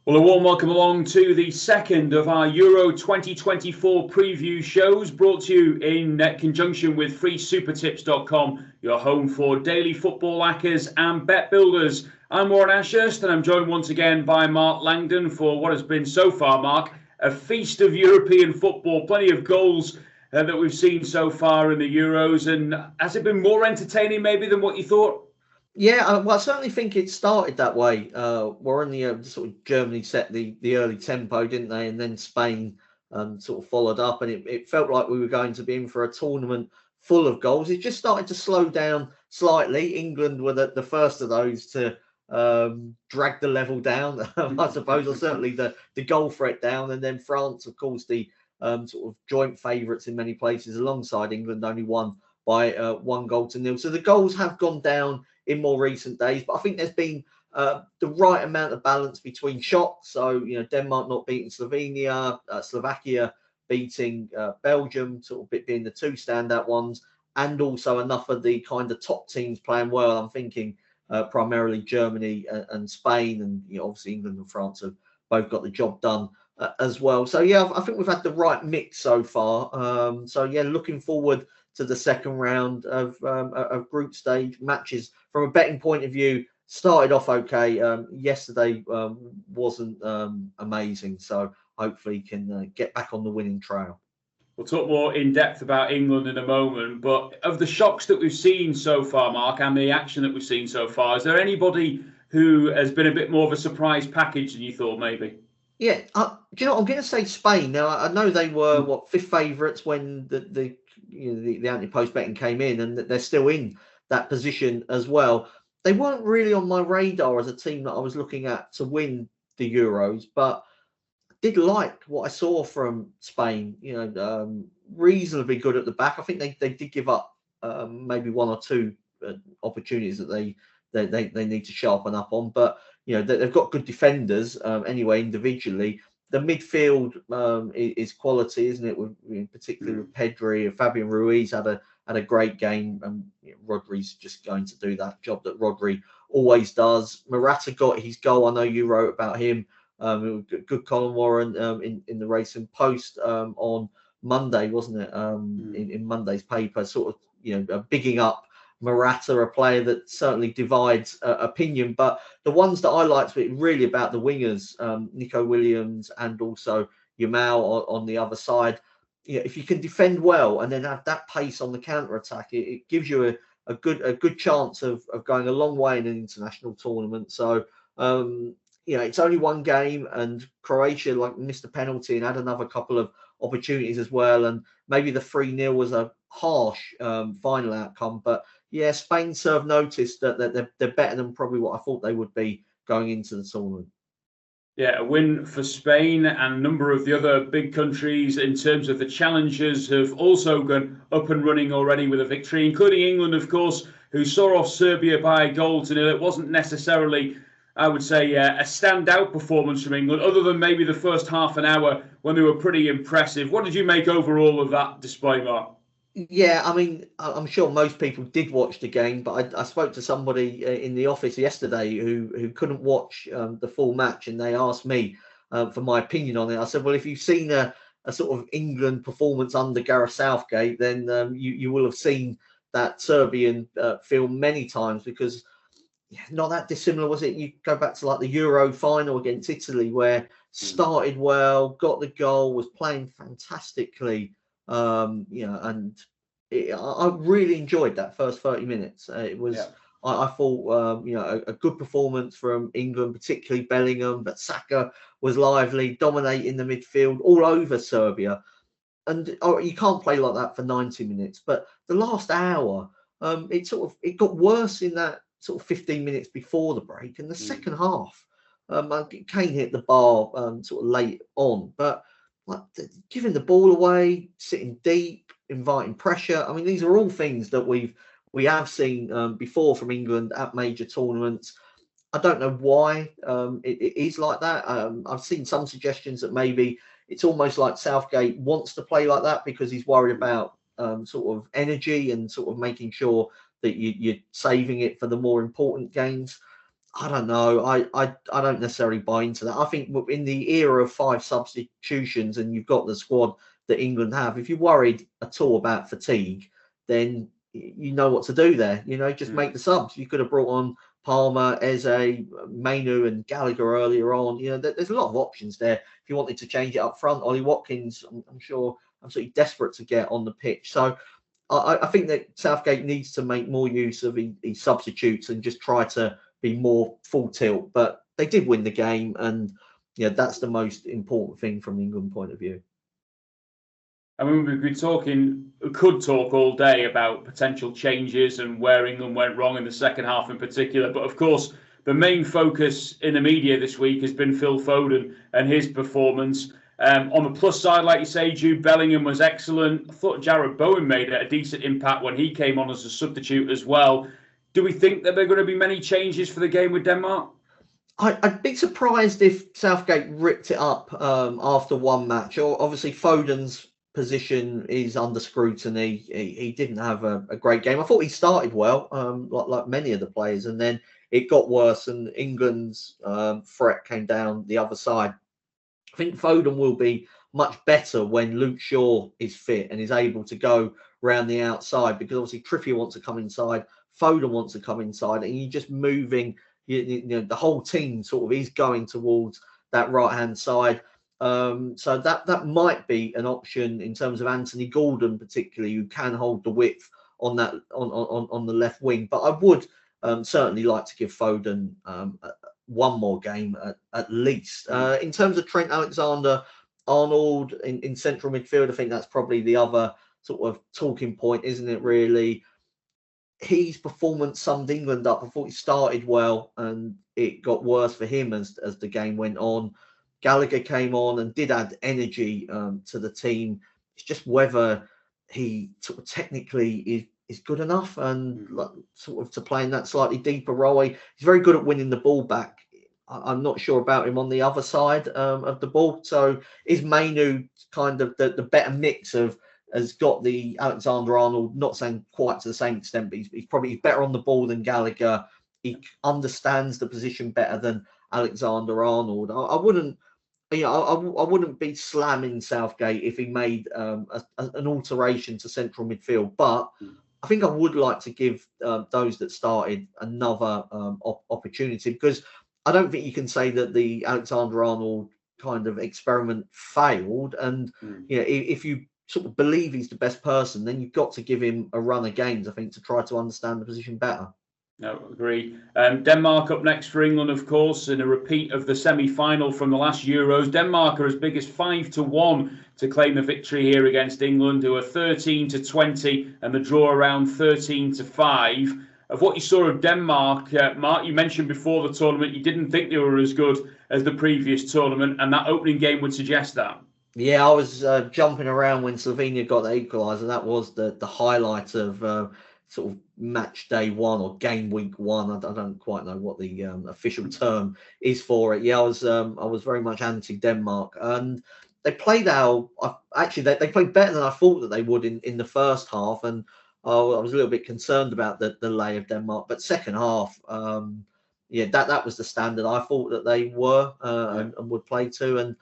Well, a warm welcome along to the second of our Euro 2024 preview shows, brought to you in conjunction with freesupertips.com, your home for daily football hackers and bet builders. I'm Warren Ashurst, and I'm joined once again by Mark Langdon for what has been so far, Mark, a feast of European football. Plenty of goals that we've seen so far in the Euros. And has it been more entertaining maybe than what you thought? Yeah, well, I certainly think it started that way. Warren, the sort of Germany set the early tempo, didn't they? And then Spain sort of followed up, and it felt like we were going to be in for a tournament full of goals. It just started to slow down slightly. England were the first of those to drag the level down, I suppose, or certainly the goal threat down. And then France, of course, the sort of joint favourites in many places alongside England, only won by 1-0. So the goals have gone down in more recent days, but I think there's been the right amount of balance between shocks. So, Denmark not beating Slovenia, Slovakia beating Belgium, sort of being the two standout ones, and also enough of the kind of top teams playing well. I'm thinking primarily Germany and Spain, and obviously England and France have both got the job done as well. So yeah, I think we've had the right mix so far. So yeah, looking forward to the second round of group stage matches. From a betting point of view, started off okay. Yesterday wasn't amazing, so hopefully can get back on the winning trail. We'll talk more in depth about England in a moment, but of the shocks that we've seen so far, Mark, and the action that we've seen so far, is there anybody who has been a bit more of a surprise package than you thought maybe? Yeah, do you know what? I'm going to say Spain. Now, I know they were fifth favourites when the anti-post betting came in, and they're still in that position as well. They weren't really on my radar as a team that I was looking at to win the Euros, but I did like what I saw from Spain. Reasonably good at the back. I think they did give up maybe one or two opportunities that they need to sharpen up on, but they've got good defenders anyway individually. The midfield is quality, isn't it? Particularly with Pedri. Fabian Ruiz had a great game, and Rodri's just going to do that job that Rodri always does. Morata got his goal. I know you wrote about him. Good column, Warren, in the Racing Post on Monday, wasn't it? In Monday's paper, sort of bigging up Morata, a player that certainly divides opinion, but the ones that I liked were really about the wingers, Nico Williams and also Yamal on the other side. If you can defend well and then have that pace on the counter attack, it gives you a good chance of going a long way in an international tournament. So it's only one game, and Croatia missed a penalty and had another couple of opportunities as well, and maybe the 3-0 was a harsh final outcome, but yeah, Spain served notice that they're better than probably what I thought they would be going into the tournament. Yeah, a win for Spain, and a number of the other big countries in terms of the challengers have also gone up and running already with a victory, including England, of course, who saw off Serbia by a 0-0. It wasn't necessarily, I would say, a standout performance from England, other than maybe the first half an hour when they were pretty impressive. What did you make overall of that display, Mark? Yeah, I mean, I'm sure most people did watch the game, but I spoke to somebody in the office yesterday who couldn't watch the full match, and they asked me for my opinion on it. I said, well, if you've seen a sort of England performance under Gareth Southgate, then you will have seen that Serbian film many times, because not that dissimilar, was it? You go back to like the Euro final against Italy, where started well, got the goal, was playing fantastically. And I really enjoyed that first 30 minutes. It was, yeah. I thought, a good performance from England, particularly Bellingham, but Saka was lively, dominating the midfield all over Serbia. And you can't play like that for 90 minutes. But the last hour, it got worse in that sort of 15 minutes before the break. And the second half, Kane hit the bar sort of late on, but giving the ball away, sitting deep, inviting pressure. I mean, these are all things that we have seen before from England at major tournaments. I don't know why it is like that. I've seen some suggestions that maybe it's almost like Southgate wants to play like that because he's worried about sort of energy and sort of making sure that you're saving it for the more important games. I don't know. I don't necessarily buy into that. I think in the era of 5 substitutions and you've got the squad that England have, if you're worried at all about fatigue, then you know what to do there. Just make the subs. You could have brought on Palmer, Eze, Mainu, and Gallagher earlier on. There's a lot of options there. If you wanted to change it up front, Ollie Watkins, I'm sure, absolutely desperate to get on the pitch. So I think that Southgate needs to make more use of his substitutes and just try to be more full tilt. But they did win the game, and that's the most important thing from the England point of view. I mean, we could talk all day about potential changes and where England went wrong in the second half in particular. But of course, the main focus in the media this week has been Phil Foden and his performance. On the plus side, like you say, Jude Bellingham was excellent. I thought Jarrod Bowen made a decent impact when he came on as a substitute as well. Do we think that there are going to be many changes for the game with Denmark? I'd be surprised if Southgate ripped it up after one match. Obviously, Foden's position is under scrutiny. He didn't have a great game. I thought he started well, like many of the players, and then it got worse, and England's threat came down the other side. I think Foden will be much better when Luke Shaw is fit and is able to go round the outside, because obviously Trippier wants to come inside, Foden wants to come inside, and you're just moving. The whole team sort of is going towards that right-hand side. So that might be an option in terms of Anthony Gordon, particularly, who can hold the width on that on the left wing. But I would certainly like to give Foden one more game at least. In terms of Trent Alexander-Arnold in central midfield, I think that's probably the other sort of talking point, isn't it, really? His performance summed England up. I thought he started well, and it got worse for him as the game went on. Gallagher came on and did add energy to the team. It's just whether he sort of technically is good enough and sort of to play in that slightly deeper role. He's very good at winning the ball back. I'm not sure about him on the other side of the ball. So is Mainu kind of the better mix of, has got the Alexander-Arnold, not saying quite to the same extent, but he's probably better on the ball than Gallagher. He understands the position better than Alexander-Arnold. I wouldn't be slamming Southgate if he made an alteration to central midfield, but I think I would like to give those that started another opportunity, because I don't think you can say that the Alexander-Arnold kind of experiment failed. And if you sort of believe he's the best person, then you've got to give him a run of games, I think, to try to understand the position better. No, agree. Denmark up next for England, of course, in a repeat of the semi-final from the last Euros. Denmark are as big as 5-1 to claim the victory here against England, who are 13-20, and the draw around 13-5. Of what you saw of Denmark, Mark, you mentioned before the tournament you didn't think they were as good as the previous tournament, and that opening game would suggest that. Yeah, I was jumping around when Slovenia got the equaliser. That was the highlight of sort of match day one or game week one. I don't quite know what the official term is for it. Yeah, I was very much anti Denmark, and they played they played better than I thought that they would in the first half, and I was a little bit concerned about the lay of Denmark. But second half, that was the standard I thought that they were and would play to. And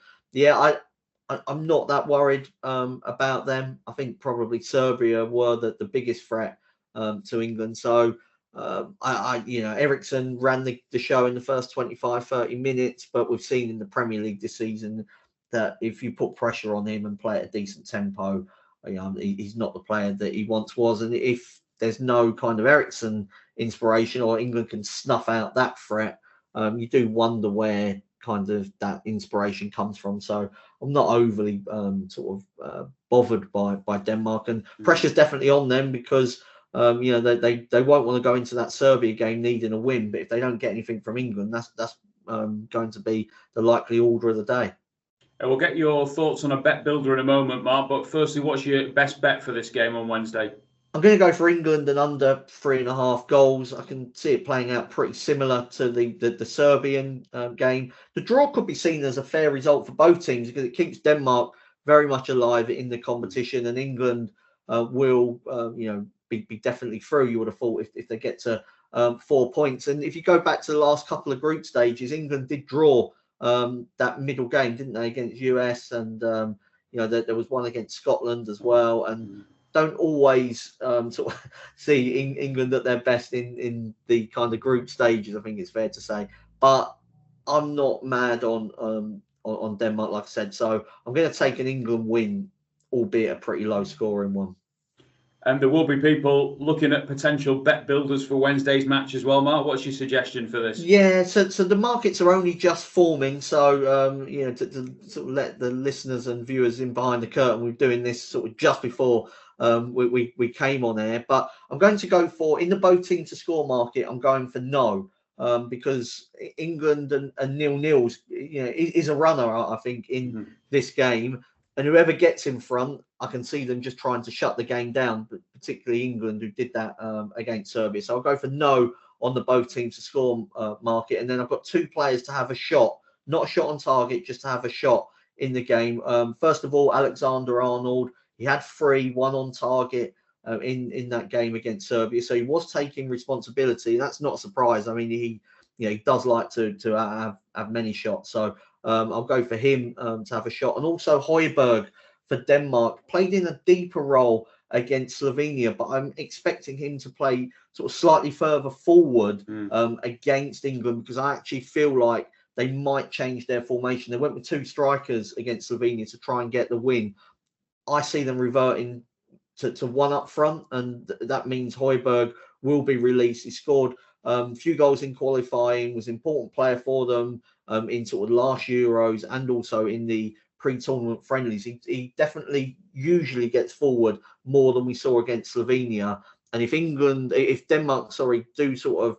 I'm not that worried about them. I think probably Serbia were the biggest threat to England. So Ericsson ran the show in the first 25-30 minutes, but we've seen in the Premier League this season that if you put pressure on him and play at a decent tempo, he's not the player that he once was. And if there's no kind of Ericsson inspiration, or England can snuff out that threat, you do wonder where kind of that inspiration comes from. So I'm not overly bothered by Denmark, and pressure's definitely on them, because they won't want to go into that Serbia game needing a win. But if they don't get anything from England, that's going to be the likely order of the day. We'll get your thoughts on a bet builder in a moment, Mark. But firstly, what's your best bet for this game on Wednesday? I'm going to go for England and under 3.5 goals. I can see it playing out pretty similar to the Serbian game. The draw could be seen as a fair result for both teams, because it keeps Denmark very much alive in the competition, and England will be definitely through, you would have thought, if they get to 4 points. And if you go back to the last couple of group stages, England did draw that middle game, didn't they, against US, and there was one against Scotland as well. And don't always sort of see England at their best in the kind of group stages, I think it's fair to say. But I'm not mad on Denmark, like I said. So I'm going to take an England win, albeit a pretty low scoring one. And there will be people looking at potential bet builders for Wednesday's match as well. Mark, what's your suggestion for this? Yeah, so the markets are only just forming. So, to sort of let the listeners and viewers in behind the curtain, we're doing this sort of just before we came on air. But I'm going to go for, in the both team to score market, I'm going for no. Because England and 0-0s, is a runner, I think, in this game. And whoever gets in front, I can see them just trying to shut the game down, but particularly England, who did that against Serbia. So I'll go for no on the both teams to score market. And then I've got 2 players to have a shot, not a shot on target, just to have a shot in the game. First of all, Alexander-Arnold. He had 3, 1 on target in that game against Serbia. So he was taking responsibility. That's not a surprise. I mean, he does like to have many shots. So I'll go for him to have a shot. And also Højbjerg for Denmark, played in a deeper role against Slovenia, but I'm expecting him to play sort of slightly further forward against England, because I actually feel like they might change their formation. They went with 2 strikers against Slovenia to try and get the win. I see them reverting to 1 up front, and that means Højbjerg will be released. He scored a few goals in qualifying, was an important player for them in sort of last Euros and also in the pre-tournament friendlies. He definitely usually gets forward more than we saw against Slovenia. And if Denmark, do sort of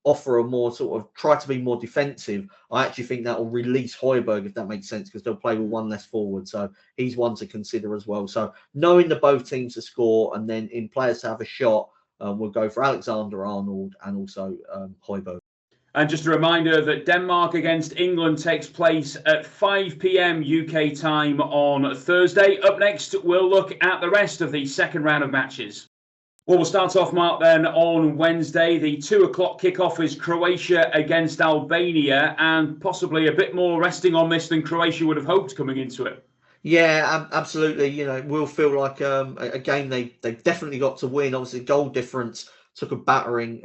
offer a more sort of try to be more defensive, I actually think that will release Højbjerg, if that makes sense, because they'll play with 1 less forward. So he's one to consider as well. So knowing the both teams to score, and then in players to have a shot, we'll go for Alexander-Arnold and also Højbjerg. And just a reminder that Denmark against England takes place at 5 p.m. UK time on Thursday. Up next, we'll look at the rest of the second round of matches. Well, we'll start off, Mark, then on Wednesday. The 2 o'clock kickoff is Croatia against Albania, and possibly a bit more resting on this than Croatia would have hoped coming into it. Yeah, absolutely. It will feel like a game they've definitely got to win. Obviously, goal difference took a battering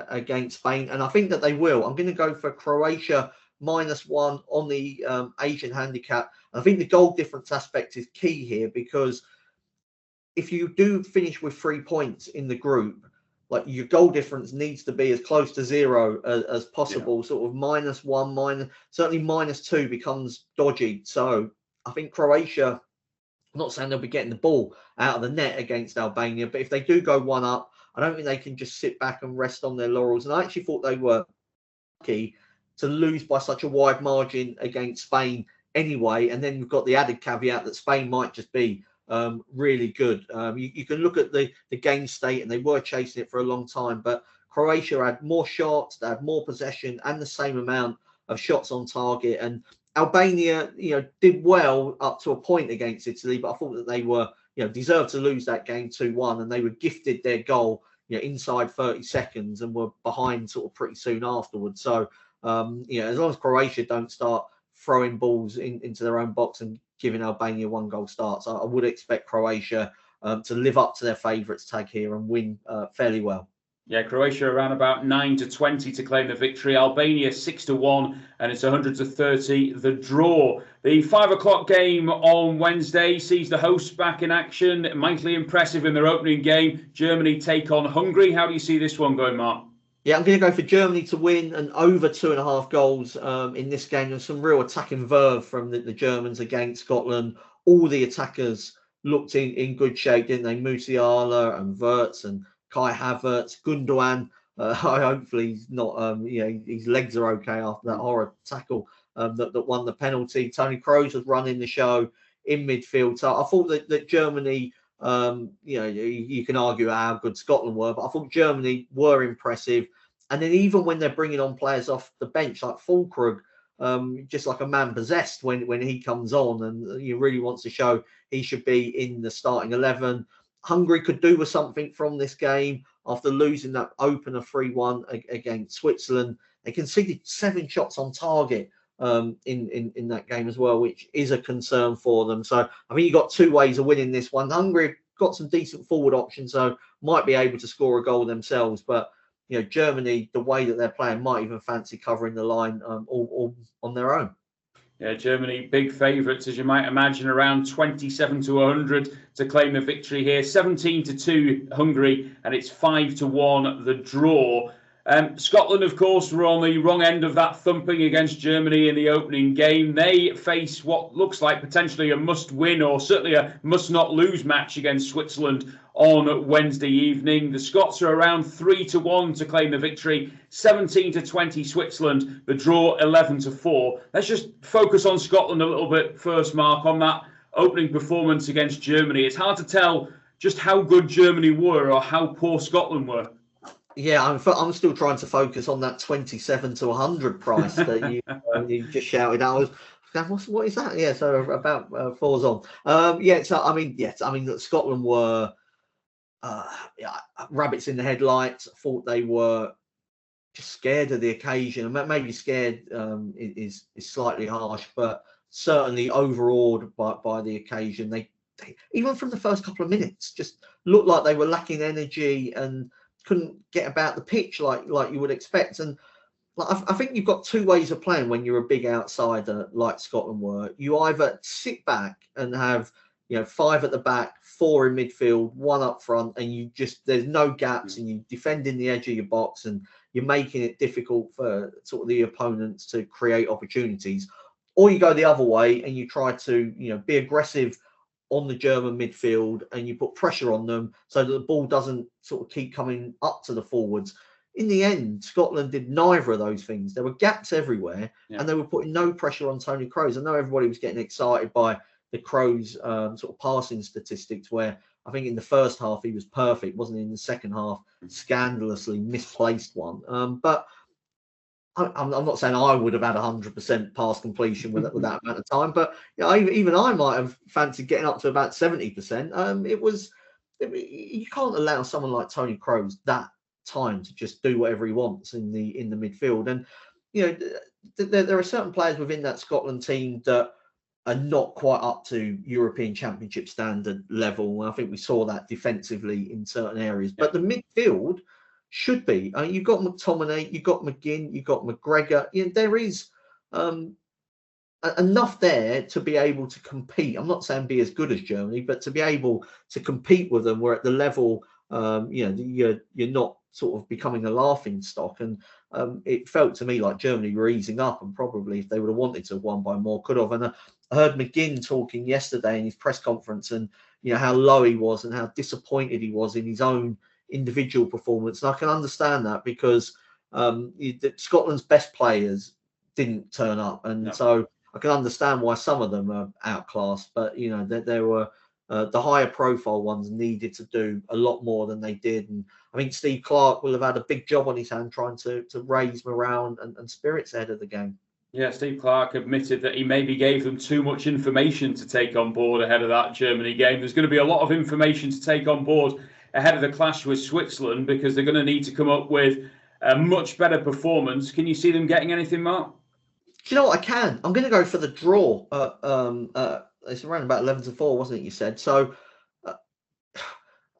against Spain, and I think that they will. I'm going to go for Croatia -1 on the Asian handicap. And I think the goal difference aspect is key here, because if you do finish with 3 points in the group, like, your goal difference needs to be as close to 0 as possible. Yeah. Sort of -1, certainly -2 becomes dodgy. So I think Croatia, I'm not saying they'll be getting the ball out of the net against Albania, but if they do go 1 up, I don't think they can just sit back and rest on their laurels. And I actually thought they were lucky to lose by such a wide margin against Spain anyway. And then you've got the added caveat that Spain might just be really good. You can look at the game state, and they were chasing it for a long time, but Croatia had more shots, they had more possession, and the same amount of shots on target. And Albania, did well up to a point against Italy, but I thought that they were, deserved to lose that game 2-1, and they were gifted their goal, inside 30 seconds and were behind sort of pretty soon afterwards. So, as long as Croatia don't start throwing balls into their own box and giving Albania 1-goal starts, I would expect Croatia to live up to their favourites tag here and win fairly well. Yeah, Croatia around about 9-20 to claim the victory. Albania 6-1, and it's 100-30 the draw. The 5 o'clock game on Wednesday sees the hosts back in action. Mightily impressive in their opening game. Germany take on Hungary. How do you see this one going, Mark? Yeah, I'm going to go for Germany to win and over 2.5 goals in this game. There's some real attacking verve from the Germans against Scotland. All the attackers looked in good shape, didn't they? Musiala and Wirtz and Kai Havertz, Gundogan. Hopefully he's not, his legs are okay after that horror tackle that won the penalty. Toni Kroos was running the show in midfield. So I thought that Germany, you can argue how good Scotland were, but I thought Germany were impressive. And then even when they're bringing on players off the bench, like Füllkrug, just like a man possessed when he comes on, and he really wants to show he should be in the starting 11. Hungary could do with something from this game after losing that opener 3-1 against Switzerland. They conceded 7 shots on target in that game as well, which is a concern for them. So I think you've got 2 ways of winning this one. Hungary got some decent forward options, so might be able to score a goal themselves. But Germany, the way that they're playing, might even fancy covering the line all on their own. Yeah, Germany, big favourites, as you might imagine, around 27 to 100 to claim the victory here. 17-2 Hungary, and it's 5-1 the draw. Scotland, of course, were on the wrong end of that thumping against Germany in the opening game. They face what looks like potentially a must-win or certainly a must-not-lose match against Switzerland on Wednesday evening. The Scots are around 3-1 to claim the victory. 17-20 Switzerland, the draw 11-4. Let's just focus on Scotland a little bit first, Mark, on that opening performance against Germany. It's hard to tell just how good Germany were or how poor Scotland were. Yeah, I'm still trying to focus on that 27 to 100 price that you just shouted out. What is that? Yeah, so about 4's on. Look, Scotland were rabbits in the headlights. I thought they were just scared of the occasion. Maybe scared is slightly harsh, but certainly overawed by the occasion. They even from the first couple of minutes just looked like they were lacking energy and couldn't get about the pitch like you would expect. And I think you've got 2 ways of playing when you're a big outsider like Scotland were. You either sit back and have 5 at the back, 4 in midfield, 1 up front, and there's no gaps, and you defend in the edge of your box, and you're making it difficult for sort of the opponents to create opportunities. Or you go the other way and you try to be aggressive on the German midfield, and you put pressure on them so that the ball doesn't sort of keep coming up to the forwards. In the end, Scotland did neither of those things. There were gaps everywhere, and they were putting no pressure on Tony Kroos. I know everybody was getting excited by the Kroos sort of passing statistics, where I think in the first half he was perfect, wasn't he? In the second half, scandalously misplaced one. But I'm not saying I would have had 100% pass completion with that amount of time, but even I might have fancied getting up to about 70%. You can't allow someone like Tony Kroos that time to just do whatever he wants in the midfield. And there are certain players within that Scotland team that are not quite up to European Championship standard level. I think we saw that defensively in certain areas, but the midfield should be. You've got McTominay, you've got McGinn, you've got McGregor. There is enough there to be able to compete. I'm not saying be as good as Germany, but to be able to compete with them. We're at the level, you're not sort of becoming a laughing stock. And it felt to me like Germany were easing up, and probably if they would have wanted to have won by more, could have. And I heard McGinn talking yesterday in his press conference, and how low he was and how disappointed he was in his own individual performance. And I can understand that, because Scotland's best players didn't turn up, and so I can understand why some of them are outclassed. But there were the higher profile ones needed to do a lot more than they did. And I think Steve Clarke will have had a big job on his hand trying to raise morale and spirits ahead of the game. Yeah, Steve Clarke admitted that he maybe gave them too much information to take on board ahead of that Germany game. There's going to be a lot of information to take on board ahead of the clash with Switzerland, because they're going to need to come up with a much better performance. Can you see them getting anything, Mark? Do you know what? I can. I'm going to go for the draw. It's around about 11-4, wasn't it? You said so.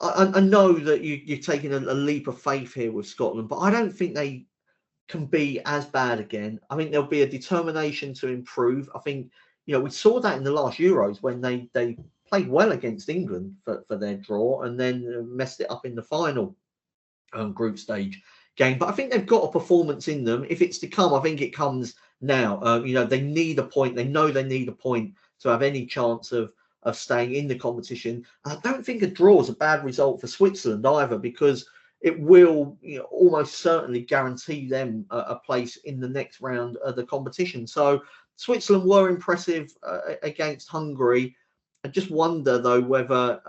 I know that you're taking a leap of faith here with Scotland, but I don't think they can be as bad again. I think there'll be a determination to improve. I think we saw that in the last Euros when they played well against England for their draw, and then messed it up in the final group stage game. But I think they've got a performance in them. If it's to come, I think it comes now. They need a point. They know they need a point to have any chance of staying in the competition. And I don't think a draw is a bad result for Switzerland either, because it will almost certainly guarantee them a place in the next round of the competition. So Switzerland were impressive against Hungary. I just wonder, though, whether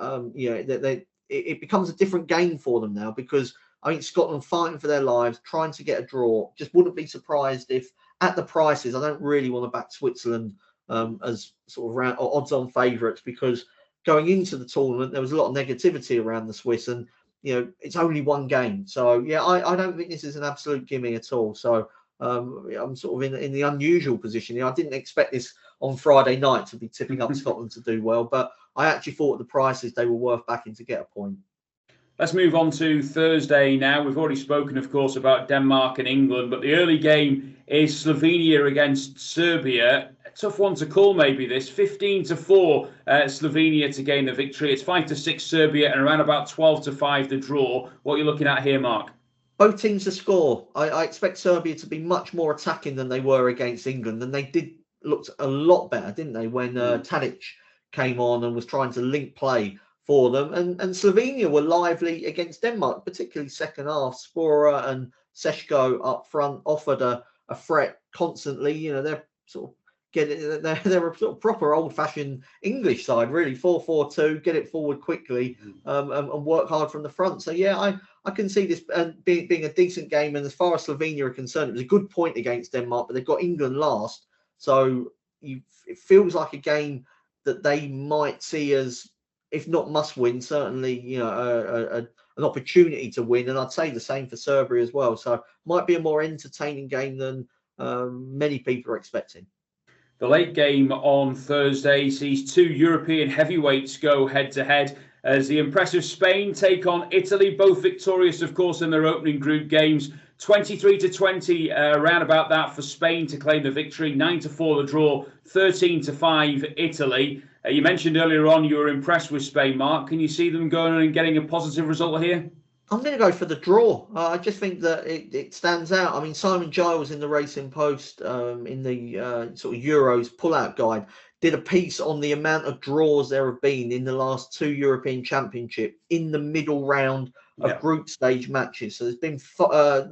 it becomes a different game for them now, because I think Scotland fighting for their lives, trying to get a draw. Just wouldn't be surprised if at the prices, I don't really want to back Switzerland as sort of odds-on favourites, because going into the tournament, there was a lot of negativity around the Swiss, and it's only one game. So yeah, I don't think this is an absolute gimme at all. So I'm sort of in the unusual position. I didn't expect this on Friday night to be tipping up Scotland to do well, but I actually thought the prices they were worth backing to get a point. Let's move on to Thursday now. We've already spoken, of course, about Denmark and England, but the early game is Slovenia against Serbia. A tough one to call, maybe this. 15-4 Slovenia to gain the victory. It's 5-6 Serbia and around about 12-5 the draw. What are you looking at here, Mark? Both teams to score. I expect Serbia to be much more attacking than they were against England, and they looked a lot better, didn't they, when Tadic came on and was trying to link play for them. And Slovenia were lively against Denmark, particularly second half. Spora and Seshko up front offered a threat constantly. They're sort of they're a sort of proper old-fashioned English side, really. 4-4-2, get it forward quickly, and work hard from the front. So yeah, I can see this being a decent game. And as far as Slovenia are concerned, it was a good point against Denmark, but they've got England last, so it feels like a game that they might see as, if not must win, certainly an opportunity to win. And I'd say the same for Serbia as well. So might be a more entertaining game than many people are expecting. The late game on Thursday sees two European heavyweights go head-to-head as the impressive Spain take on Italy, both victorious, of course, in their opening group games. 23-20, around about that for Spain to claim the victory. 9-4 the draw, 13-5 Italy. You mentioned earlier on you were impressed with Spain, Mark. Can you see them going and getting a positive result here? I'm going to go for the draw. I just think that it stands out. I mean, Simon Giles in the Racing Post, in the sort of Euros pullout guide, did a piece on the amount of draws there have been in the last two European Championship in the middle round of group stage matches. So there's been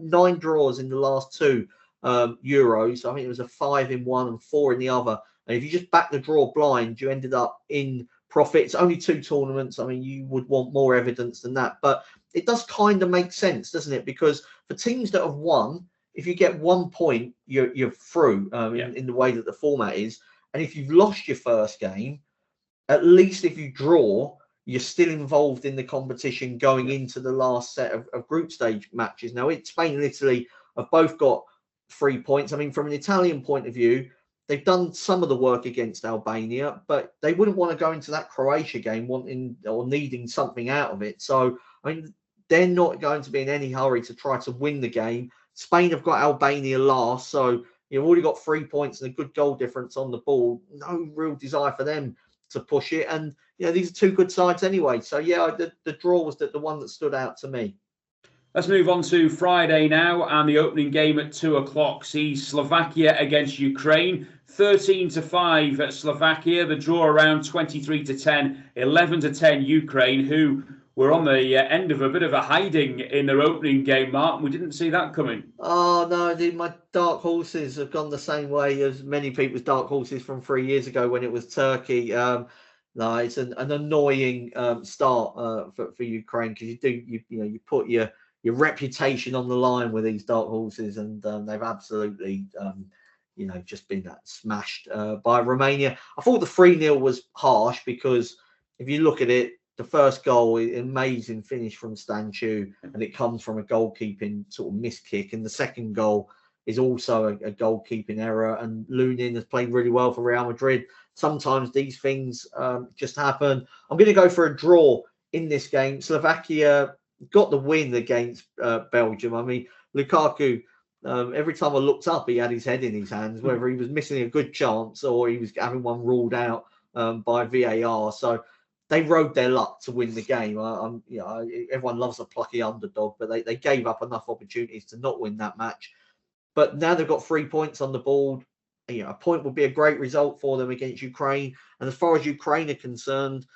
9 draws in the last two Euros. I think it was a 5 in one and 4 in the other. And if you just back the draw blind, you ended up in profit. It's only 2 tournaments. I mean, you would want more evidence than that. But it does kind of make sense, doesn't it? Because for teams that have won, if you get 1 point, you're through in the way that the format is. And if you've lost your first game, at least if you draw, you're still involved in the competition going into the last set of group stage matches. Now, Spain and Italy have both got 3 points. I mean, from an Italian point of view, they've done some of the work against Albania, but they wouldn't want to go into that Croatia game wanting or needing something out of it. So, I mean, they're not going to be in any hurry to try to win the game. Spain have got Albania last, so you've already got 3 points and a good goal difference on the ball. No real desire for them to push it. And, these are 2 good sides anyway. So, yeah, the draw was the one that stood out to me. Let's move on to Friday now, and the opening game at 2 o'clock sees Slovakia against Ukraine. 13-5 at Slovakia, the draw around 23-10, 11-10 Ukraine, who were on the end of a bit of a hiding in their opening game, Mark. We didn't see that coming. Oh, no, my dark horses have gone the same way as many people's dark horses from 3 years ago when it was Turkey. No, it's an annoying start for Ukraine, because you put your reputation on the line with these dark horses, and they've absolutely just been smashed by Romania. I thought the 3-0 was harsh, because if you look at it, the first goal, amazing finish from Stanchu, and it comes from a goalkeeping sort of miss kick, and the second goal is also a goalkeeping error, and Lunin has played really well for Real Madrid. Sometimes these things just happen. I'm going to go for a draw in this game. Slovakia got the win against Belgium. I mean, Lukaku, every time I looked up, he had his head in his hands, whether he was missing a good chance or he was having one ruled out by VAR. So they rode their luck to win the game. Everyone loves a plucky underdog, but they gave up enough opportunities to not win that match. But now they've got 3 points on the board. A point would be a great result for them against Ukraine. And as far as Ukraine are concerned,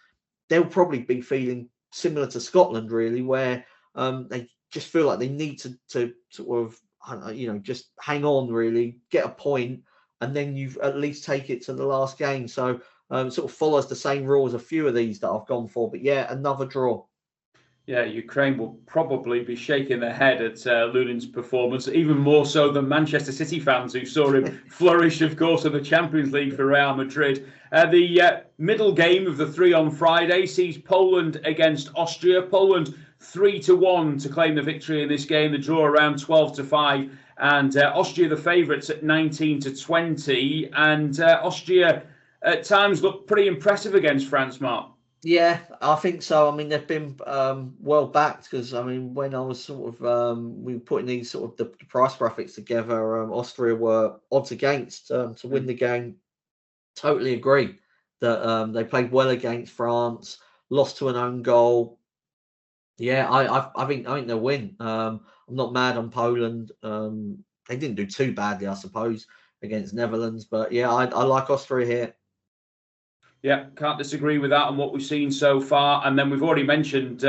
they'll probably be feeling similar to Scotland, really, where they just feel like they need to sort of, just hang on, really, get a point, and then you at least take it to the last game. So sort of follows the same rules a few of these that I've gone for. But yeah, another draw. Yeah, Ukraine will probably be shaking their head at Lunin's performance, even more so than Manchester City fans who saw him flourish, of course, in the Champions League for Real Madrid. The middle game of the three on Friday sees Poland against Austria. Poland 3-1 to claim the victory in this game. The draw around 12-5, and Austria the favourites at 19-20. And Austria at times looked pretty impressive against France, Mark. Yeah, I think so. I mean, they've been well backed because, I mean, when I was sort of we were putting these sort of the price graphics together, Austria were odds against to win the game. Totally agree that they played well against France, lost to an own goal. Yeah, I think they'll win. I'm not mad on Poland. They didn't do too badly, I suppose, against Netherlands, but yeah, I like Austria here. Yeah, can't disagree with that and what we've seen so far. And then we've already mentioned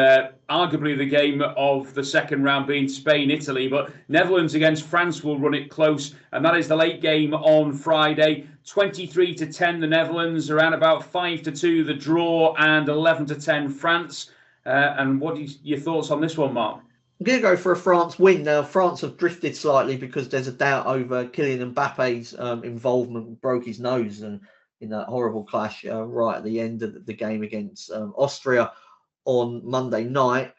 arguably the game of the second round being Spain-Italy, but Netherlands against France will run it close. And that is the late game on Friday. 23-10 the Netherlands, around about 5-2 the draw, and 11-10 France. And what are your thoughts on this one, Mark? I'm going to go for a France win. Now, France have drifted slightly because there's a doubt over Kylian Mbappe's involvement, broke his nose and in that horrible clash right at the end of the game against Austria on Monday night.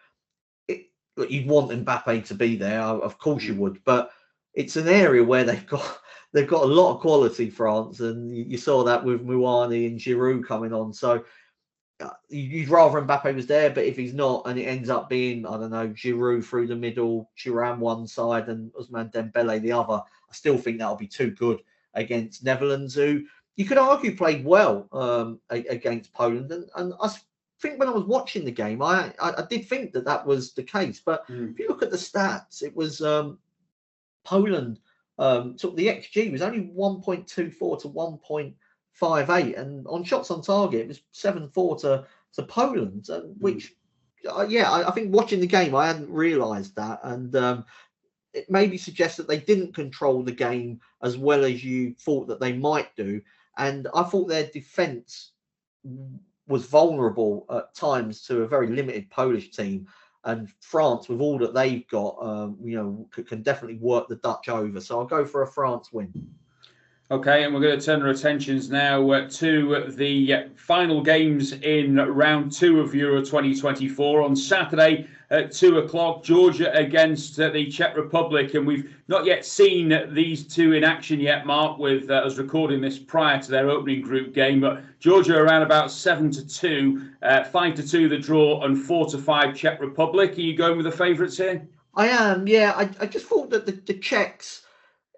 Look, you'd want Mbappe to be there, of course you would, but it's an area where they've got a lot of quality, France, and you saw that with Muani and Giroud coming on. So you'd rather Mbappe was there, but if he's not, and it ends up being, I don't know, Giroud through the middle, Thuram one side, and Ousmane Dembele the other, I still think that'll be too good against Netherlands, who you could argue played well against Poland. And I think when I was watching the game, I did think that was the case. But if you look at the stats, it was Poland took the XG was only 1.24 to 1.58, and on shots on target it was 7-4 to Poland, which I think watching the game I hadn't realised that, and it maybe suggests that they didn't control the game as well as you thought that they might do. And I thought their defence was vulnerable at times to a very limited Polish team. And France, with all that they've got, can definitely work the Dutch over. So I'll go for a France win. Okay, and we're going to turn our attentions now to the final games in round 2 of Euro 2024 on Saturday at 2 o'clock. Georgia against the Czech Republic, and we've not yet seen these two in action yet, Mark, with us recording this prior to their opening group game. But Georgia around about 7-2, 5-2 the draw, and 4-5 Czech Republic. Are you going with the favourites here? I am, yeah. I just thought that the Czechs,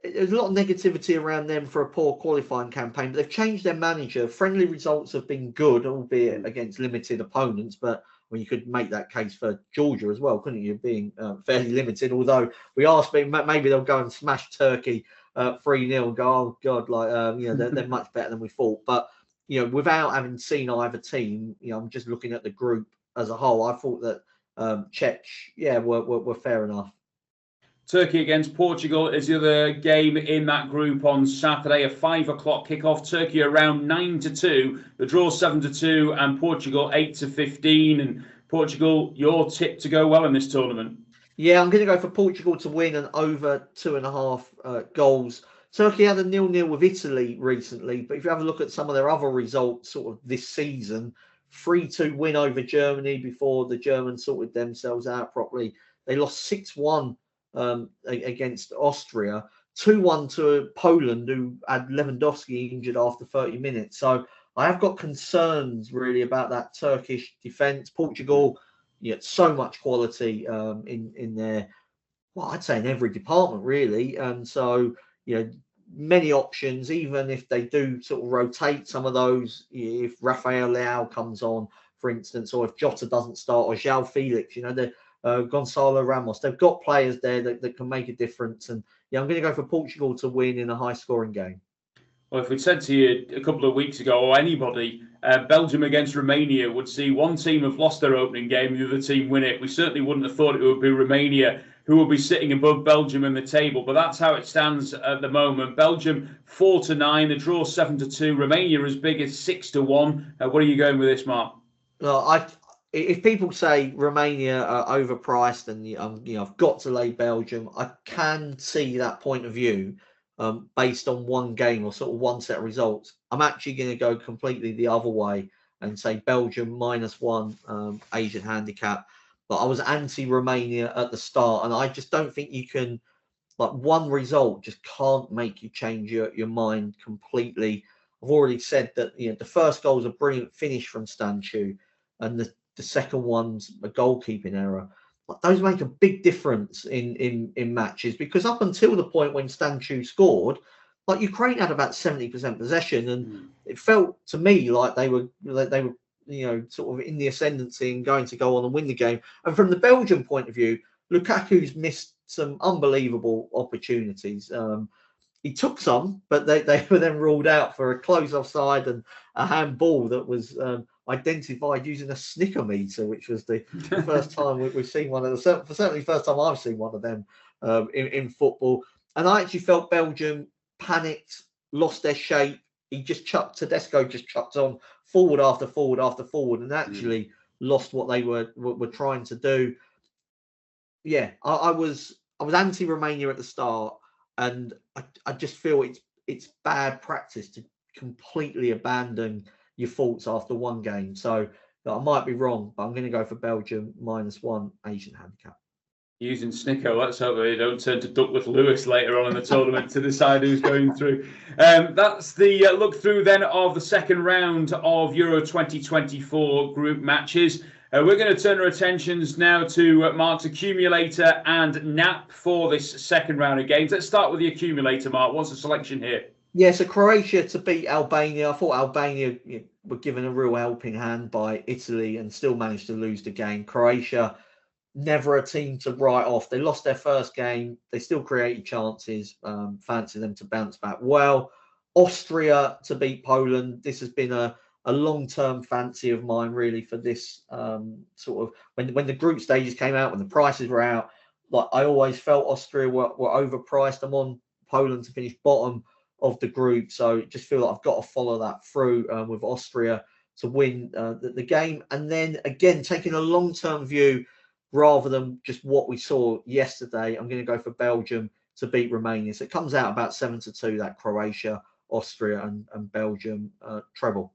there's a lot of negativity around them for a poor qualifying campaign, but they've changed their manager. Friendly results have been good, albeit against limited opponents, but you could make that case for Georgia as well, couldn't you, being fairly limited, although we are speaking, maybe they'll go and smash Turkey 3-0 and go, oh God, they're much better than we thought. But, without having seen either team, I'm just looking at the group as a whole. I thought that Czech, were fair enough. Turkey against Portugal is the other game in that group on Saturday, a 5 o'clock kickoff. Turkey around 9-2, the draw 7-2, and Portugal 8-15. And Portugal, your tip to go well in this tournament? Yeah, I'm going to go for Portugal to win and over 2.5 goals. Turkey had a 0-0 with Italy recently, but if you have a look at some of their other results sort of this season, 3-2 win over Germany before the Germans sorted themselves out properly. They lost 6-1 against Austria, 2-1 to Poland, who had Lewandowski injured after 30 minutes. So I have got concerns really about that Turkish defence. Portugal, so much quality in their, I'd say in every department really. And so, many options, even if they do sort of rotate some of those, if Rafael Leao comes on, for instance, or if Jota doesn't start, or João Felix, Gonzalo Ramos. They've got players there that can make a difference. And I'm going to go for Portugal to win in a high-scoring game. Well, if we'd said to you a couple of weeks ago, or anybody, Belgium against Romania would see one team have lost their opening game, the other team win it, we certainly wouldn't have thought it would be Romania who will be sitting above Belgium in the table. But that's how it stands at the moment. Belgium 4-9, the draw 7-2. Romania as big as 6-1. What are you going with this, Mark? No, if people say Romania are overpriced and I've got to lay Belgium, I can see that point of view based on one game or sort of one set of results. I'm actually going to go completely the other way and say Belgium -1 Asian handicap. But I was anti-Romania at the start, and I just don't think you can, like, one result just can't make you change your mind completely. I've already said that the first goal is a brilliant finish from Stanchu, and the second one's a goalkeeping error. Like, those make a big difference in matches, because up until the point when Stanchu scored, like, Ukraine had about 70% possession, and it felt to me like they were sort of in the ascendancy and going to go on and win the game. And from the Belgian point of view, Lukaku's missed some unbelievable opportunities. He took some, but they were then ruled out for a close offside and a handball that was identified using a snicker meter, which was the first time we've seen one of them. Certainly, first time I've seen one of them in football. And I actually felt Belgium panicked, lost their shape. Tedesco just chucked on forward after forward after forward, and actually lost what they were trying to do. Yeah, I was anti-Romania at the start, and I just feel it's bad practice to completely abandon your faults after one game. So I might be wrong, but I'm going to go for Belgium -1 Asian handicap. Using Snicko, let's hope they don't turn to Duckworth Lewis later on in the tournament to decide who's going through. That's the look through then of the second round of Euro 2024 group matches. We're going to turn our attentions now to Mark's Accumulator and NAP for this second round of games. Let's start with the Accumulator, Mark. What's the selection here? Yeah, so Croatia to beat Albania. I thought Albania were given a real helping hand by Italy and still managed to lose the game. Croatia, never a team to write off. They lost their first game. They still created chances. Fancy them to bounce back well. Austria to beat Poland. This has been a long-term fancy of mine, really, for this sort of when the group stages came out, when the prices were out. Like, I always felt Austria were overpriced. I'm on Poland to finish bottom of the group, so just feel like I've got to follow that through with Austria to win the game. And then again, taking a long-term view rather than just what we saw yesterday, I'm going to go for Belgium to beat Romania. So it comes out about 7-2, that Croatia, Austria and Belgium treble.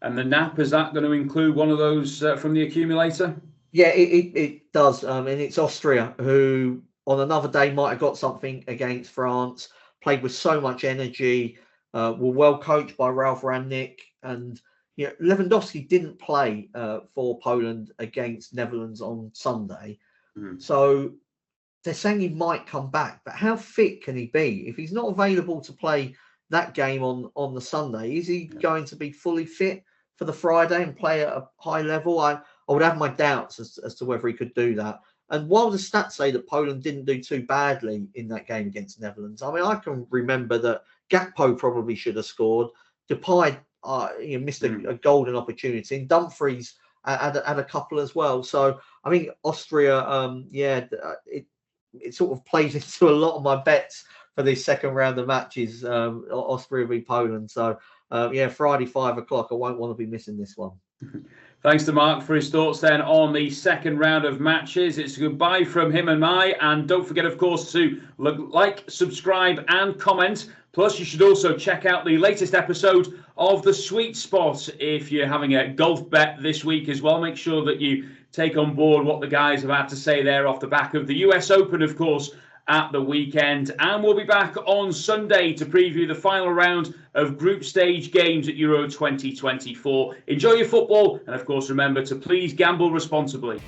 And the NAP, is that going to include one of those from the Accumulator? Yeah, it does. And it's Austria, who on another day might have got something against France, played with so much energy, were well coached by Ralf Rangnick. And Lewandowski didn't play for Poland against Netherlands on Sunday. So they're saying he might come back. But how fit can he be? If he's not available to play that game on the Sunday, is he going to be fully fit for the Friday and play at a high level? I would have my doubts as to whether he could do that. And while the stats say that Poland didn't do too badly in that game against the Netherlands, I mean, I can remember that Gakpo probably should have scored. Depay missed a golden opportunity, and Dumfries had a couple as well. So I think Austria, it sort of plays into a lot of my bets for this second round of matches, Austria v Poland. So Friday 5 o'clock. I won't want to be missing this one. Thanks to Mark for his thoughts then on the second round of matches. It's a goodbye from him and I. And don't forget, of course, to like, subscribe and comment. Plus, you should also check out the latest episode of The Sweet Spot if you're having a golf bet this week as well. Make sure that you take on board what the guys have had to say there off the back of the US Open, of course, at the weekend. And we'll be back on Sunday to preview the final round of group stage games at Euro 2024. Enjoy your football, and of course remember to please gamble responsibly.